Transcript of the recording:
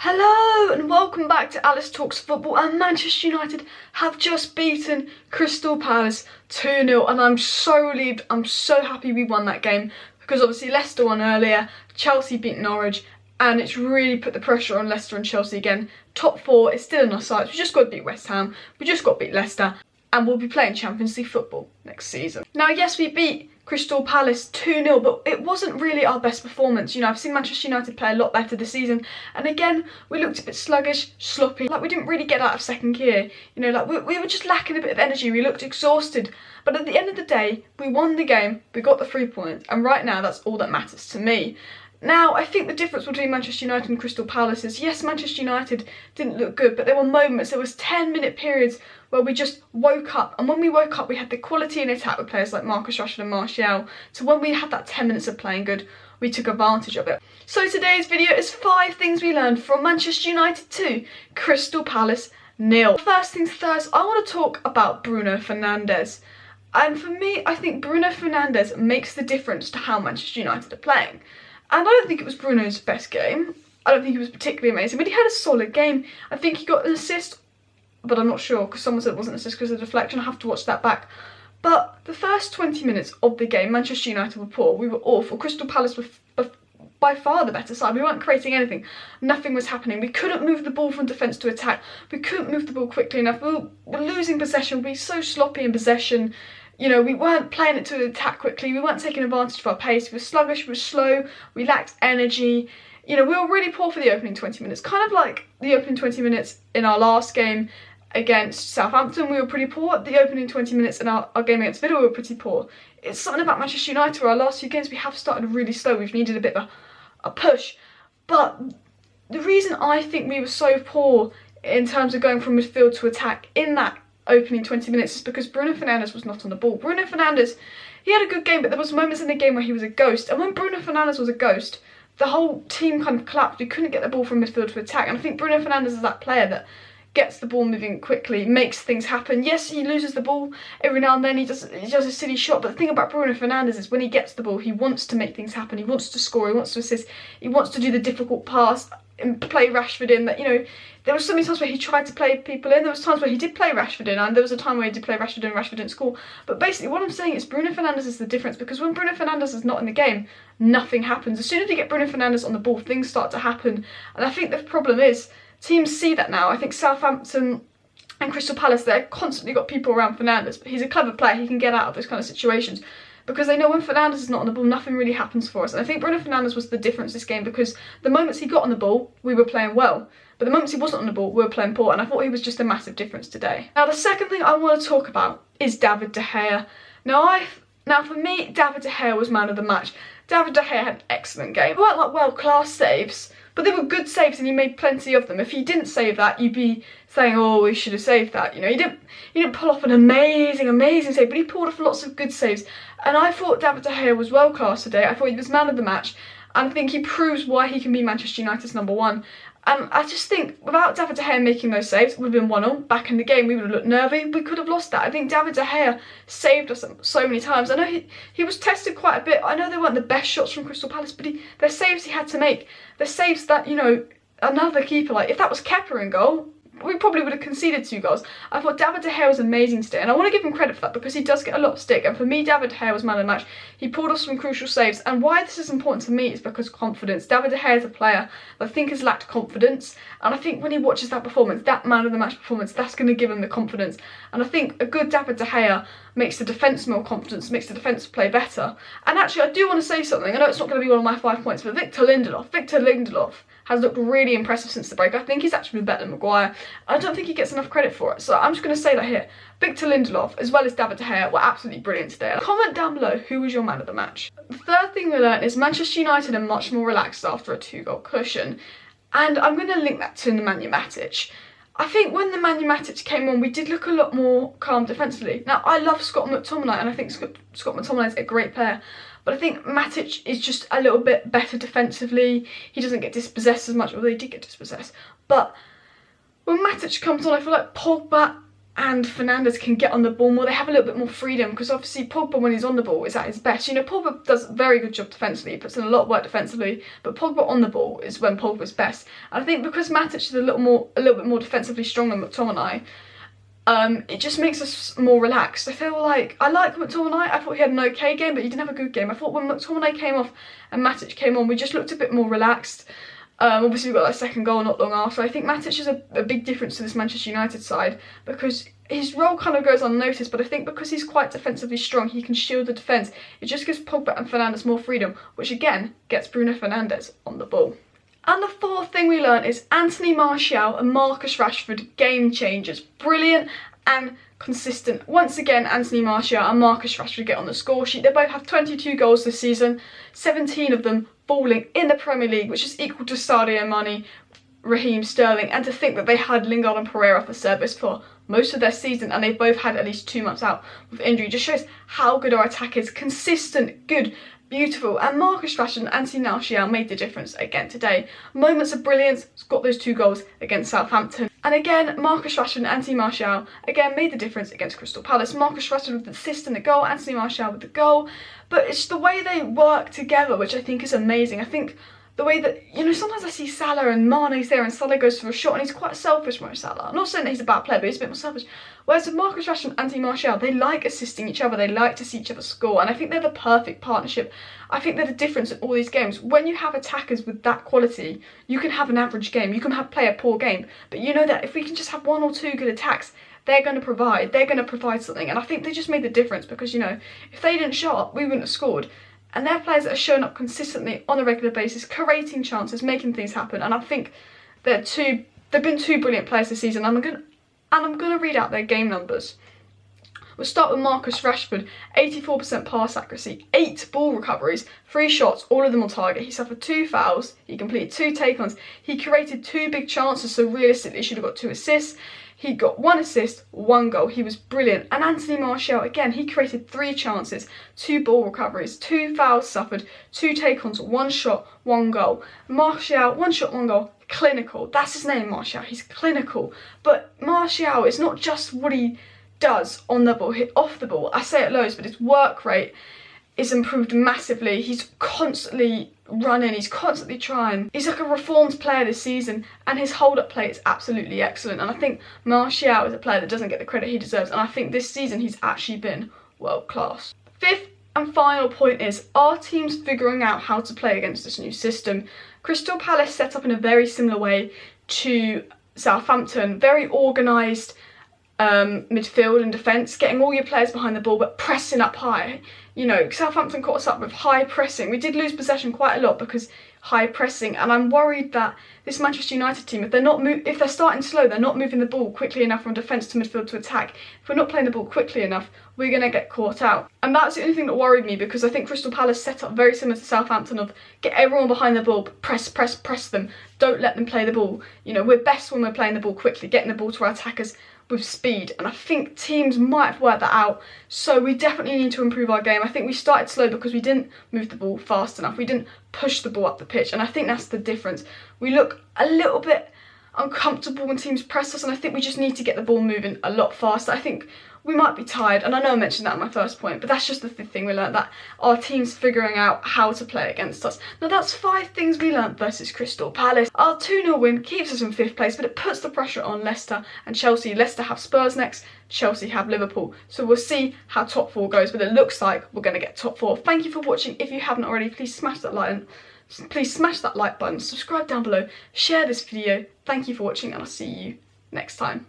Hello and welcome back to Alice Talks Football, and Manchester United have just beaten Crystal Palace 2-0 and I'm so relieved. I'm so happy we won that game because obviously Leicester won earlier, Chelsea beat Norwich, and it's really put the pressure on Leicester and Chelsea again. Top four is still in our sights. We just got to beat West Ham, we just got to beat Leicester, and we'll be playing Champions League football next season. Now yes, we beat Crystal Palace 2-0, but it wasn't really our best performance. You know, I've seen Manchester United play a lot better this season, and again, we looked a bit sluggish, sloppy, like we didn't really get out of second gear. You know, like we were just lacking a bit of energy, we looked exhausted, but at the end of the day, we won the game, we got the 3 points, and right now, that's all that matters to me. Now, I think the difference between Manchester United and Crystal Palace is, yes, Manchester United didn't look good, but there were moments, there was 10-minute periods where we just woke up, and when we woke up, we had the quality in attack with players like Marcus Rashford and Martial, so when we had that 10 minutes of playing good, we took advantage of it. So today's video is 5 things we learned from Manchester United 2, Crystal Palace 0. First things first, I want to talk about Bruno Fernandes. And for me, I think Bruno Fernandes makes the difference to how Manchester United are playing. And I don't think it was Bruno's best game. I don't think he was particularly amazing, but he had a solid game. I think he got an assist, but I'm not sure because someone said it wasn't an assist because of the deflection. I have to watch that back. But the first 20 minutes of the game, Manchester United were poor. We were awful. Crystal Palace were by far the better side. We weren't creating anything. Nothing was happening. We couldn't move the ball from defence to attack. We couldn't move the ball quickly enough. We were losing possession. We were so sloppy in possession. You know, we weren't playing it to attack quickly, we weren't taking advantage of our pace, we were sluggish, we were slow, we lacked energy. You know, we were really poor for the opening 20 minutes, kind of like the opening 20 minutes in our last game against Southampton, we were pretty poor. The opening 20 minutes in our game against Villa, we were pretty poor. It's something about Manchester United where our last few games we have started really slow, we've needed a bit of a push. But the reason I think we were so poor in terms of going from midfield to attack in that opening 20 minutes is because Bruno Fernandes was not on the ball. Bruno Fernandes, he had a good game, but there was moments in the game where he was a ghost, and when Bruno Fernandes was a ghost, the whole team kind of collapsed. We couldn't get the ball from midfield to attack, and I think Bruno Fernandes is that player that gets the ball moving quickly, makes things happen. Yes, he loses the ball every now and then, he does a silly shot, but the thing about Bruno Fernandes is when he gets the ball, he wants to make things happen, he wants to score, he wants to assist, he wants to do the difficult pass and play Rashford in. That, you know, there were so many times where he tried to play people in, there was times where he did play Rashford in, and there was a time where he did play Rashford in and Rashford didn't score. But basically what I'm saying is Bruno Fernandes is the difference, because when Bruno Fernandes is not in the game, nothing happens. As soon as you get Bruno Fernandes on the ball, things start to happen, and I think the problem is teams see that now. I think Southampton and Crystal Palace, they've constantly got people around Fernandes, but he's a clever player, he can get out of those kind of situations, because they know when Fernandes is not on the ball, nothing really happens for us. And I think Bruno Fernandes was the difference this game, because the moments he got on the ball, we were playing well, but the moments he wasn't on the ball, we were playing poor, and I thought he was just a massive difference today. Now the second thing I want to talk about is David De Gea. Now for me, David De Gea was man of the match. David De Gea had an excellent game. They weren't like world-class saves, but they were good saves and he made plenty of them. If he didn't save that, you'd be saying, oh, he should have saved that. You know, he didn't pull off an amazing save, but he pulled off lots of good saves. And I thought David De Gea was world class today. I thought he was man of the match, and I think he proves why he can be Manchester United's #1. And I just think without David De Gea making those saves, it would have been 1-0. Back in the game, we would have looked nervy. We could have lost that. I think David De Gea saved us so many times. I know he was tested quite a bit. I know they weren't the best shots from Crystal Palace, but they're saves he had to make. They're saves that, you know, another keeper, like if that was Kepa in goal, we probably would have conceded 2 goals. I thought David De Gea was amazing today, and I want to give him credit for that because he does get a lot of stick, and for me David De Gea was man of the match. He pulled off some crucial saves, and why this is important to me is because of confidence. David De Gea is a player that I think has lacked confidence, and I think when he watches that performance, that man of the match performance, that's going to give him the confidence. And I think a good David De Gea makes the defence more confidence, makes the defence play better. And actually I do want to say something, I know it's not going to be one of my 5 points, but Victor Lindelof has looked really impressive since the break. I think he's actually been better than Maguire. I don't think he gets enough credit for it, so I'm just going to say that here. Victor Lindelof, as well as David De Gea, were absolutely brilliant today. Comment down below who was your man of the match. The third thing we learned is Manchester United are much more relaxed after a 2-goal cushion, and I'm going to link that to NemanjaMatic. I think when NemanjaMatic came on, we did look a lot more calm defensively. Now, I love Scott McTominay, and I think Scott McTominay is a great player, but I think Matic is just a little bit better defensively. He doesn't get dispossessed as much, although he did get dispossessed. But when Matic comes on, I feel like Pogba and Fernandes can get on the ball more. They have a little bit more freedom, because obviously Pogba, when he's on the ball, is at his best. You know, Pogba does a very good job defensively, he puts in a lot of work defensively, but Pogba on the ball is when Pogba's best. And I think because Matic is a little bit more defensively strong than McTominay, it just makes us more relaxed. I feel like, I like McTominay, I thought he had an okay game, but he didn't have a good game. I thought when McTominay came off and Matic came on, we just looked a bit more relaxed. Obviously we got that second goal not long after. I think Matic is a big difference to this Manchester United side, because his role kind of goes unnoticed, but I think because he's quite defensively strong, he can shield the defence. It just gives Pogba and Fernandes more freedom, which again gets Bruno Fernandes on the ball. And the fourth thing we learned is Anthony Martial and Marcus Rashford, game changers. Brilliant and consistent. Once again, Anthony Martial and Marcus Rashford get on the score sheet. They both have 22 goals this season, 17 of them falling in the Premier League, which is equal to Sadio Mane, Raheem Sterling, and to think that they had Lingard and Pereira for service for most of their season, and they've both had at least 2 months out with injury, just shows how good our attack is. Consistent, good, beautiful, and Marcus Rashford and Anthony Martial made the difference again today. Moments of brilliance, got those 2 goals against Southampton. And again, Marcus Rashford and Anthony Martial again made the difference against Crystal Palace. Marcus Rashford with the assist and the goal, Anthony Martial with the goal. But it's the way they work together which I think is amazing. I think the way that, you know, sometimes I see Salah and Mane's there and Salah goes for a shot and he's quite selfish, Mo Salah. I'm not saying that he's a bad player, but he's a bit more selfish. Whereas with Marcus Rashford and Anthony Martial, they like assisting each other, they like to see each other score, and I think they're the perfect partnership. I think they're the difference in all these games. When you have attackers with that quality, you can have an average game, you can play a poor game, but you know that if we can just have 1 or 2 good attacks, they're going to provide something. And I think they just made the difference, because, you know, if they didn't show up, we wouldn't have scored. And they're players that are showing up consistently on a regular basis, creating chances, making things happen. And I think they've been 2 brilliant players this season. I'm gonna read out their game numbers. We'll start with Marcus Rashford, 84% pass accuracy, 8 ball recoveries, 3 shots, all of them on target. He suffered 2 fouls, he completed 2 take-ons, he created 2 big chances, so realistically he should have got 2 assists. He got 1 assist, 1 goal. He was brilliant. And Anthony Martial, again, he created 3 chances, 2 ball recoveries, 2 fouls suffered, 2 take-ons, 1 shot, 1 goal. Martial, 1 shot, 1 goal, clinical. That's his name, Martial. He's clinical. But Martial is not just what he does on the ball, off the ball. I say it loads, but his work rate is improved massively. He's constantly running, he's constantly trying. He's like a reformed player this season, and his hold-up play is absolutely excellent. And I think Martial is a player that doesn't get the credit he deserves, and I think this season he's actually been world-class. Fifth and final point is our team's figuring out how to play against this new system. Crystal Palace set up in a very similar way to Southampton, very organised midfield and defence, getting all your players behind the ball but pressing up high. You know, Southampton caught us up with high pressing. We did lose possession quite a lot because high pressing, and I'm worried that this Manchester United team, if they're starting slow, they're not moving the ball quickly enough from defence to midfield to attack. If we're not playing the ball quickly enough, we're going to get caught out. And that's the only thing that worried me, because I think Crystal Palace set up very similar to Southampton of get everyone behind the ball, but press them. Don't let them play the ball. You know, we're best when we're playing the ball quickly, getting the ball to our attackers with speed, and I think teams might have worked that out, so we definitely need to improve our game. I think we started slow because we didn't move the ball fast enough, we didn't push the ball up the pitch, and I think that's the difference. We look a little bit uncomfortable when teams press us, and I think we just need to get the ball moving a lot faster. I think we might be tired, and I know I mentioned that in my first point, but that's just the thing we learned, that our team's figuring out how to play against us. Now that's 5 things we learnt versus Crystal Palace. Our 2-0 win keeps us in 5th place, but it puts the pressure on Leicester and Chelsea. Leicester have Spurs next, Chelsea have Liverpool. So we'll see how top 4 goes, but it looks like we're going to get top 4. Thank you for watching. If you haven't already, please smash that like button, subscribe down below, share this video. Thank you for watching, and I'll see you next time.